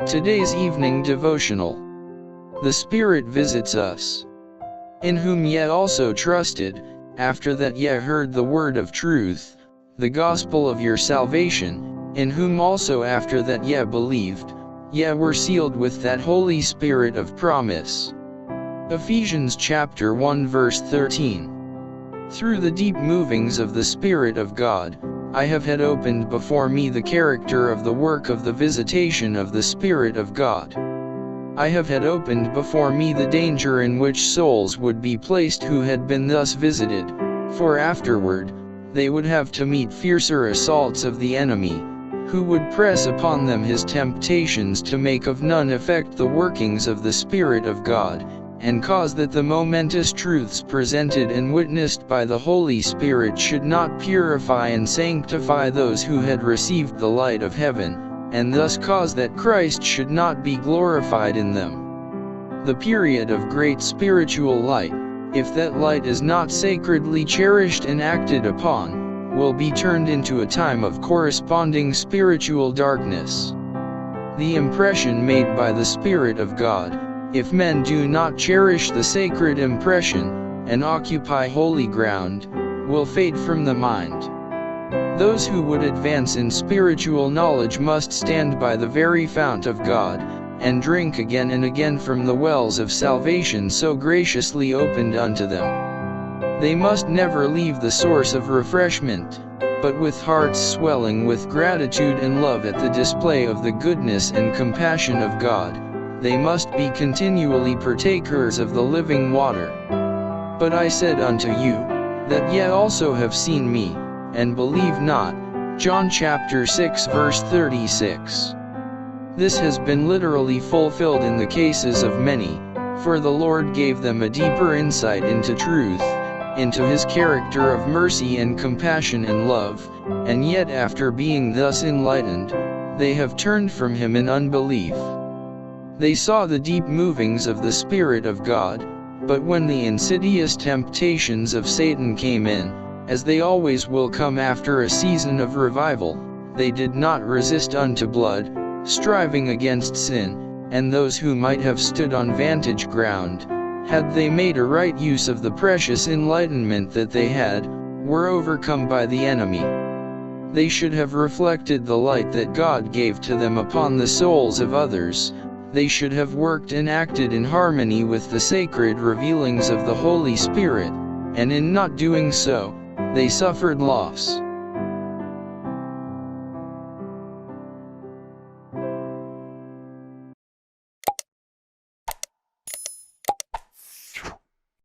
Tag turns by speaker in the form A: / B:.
A: Today's evening devotional. The Spirit visits us. In whom ye also trusted, after that ye heard the word of truth, the gospel of your salvation, in whom also after that ye believed, ye were sealed with that Holy Spirit of promise. Ephesians chapter 1 verse 13. Through the deep movings of the Spirit of God, I have had opened before me the character of the work of the visitation of the Spirit of God. I have had opened before me the danger in which souls would be placed who had been thus visited, for afterward, they would have to meet fiercer assaults of the enemy, who would press upon them his temptations to make of none effect the workings of the Spirit of God, and cause that the momentous truths presented and witnessed by the Holy Spirit should not purify and sanctify those who had received the light of heaven, and thus cause that Christ should not be glorified in them. The period of great spiritual light, if that light is not sacredly cherished and acted upon, will be turned into a time of corresponding spiritual darkness. The impression made by the Spirit of God, if men do not cherish the sacred impression, and occupy holy ground, will fade from the mind. Those who would advance in spiritual knowledge must stand by the very fount of God, and drink again and again from the wells of salvation so graciously opened unto them. They must never leave the source of refreshment, but with hearts swelling with gratitude and love at the display of the goodness and compassion of God, they must be continually partakers of the living water. But I said unto you, that ye also have seen me, and believe not. John chapter 6 verse 36. This has been literally fulfilled in the cases of many, for the Lord gave them a deeper insight into truth, into his character of mercy and compassion and love, and yet after being thus enlightened, they have turned from him in unbelief. They saw the deep movings of the Spirit of God, but when the insidious temptations of Satan came in, as they always will come after a season of revival, they did not resist unto blood, striving against sin, and those who might have stood on vantage ground, had they made a right use of the precious enlightenment that they had, were overcome by the enemy. They should have reflected the light that God gave to them upon the souls of others. They should have worked and acted in harmony with the sacred revealings of the Holy Spirit, and in not doing so, they suffered loss.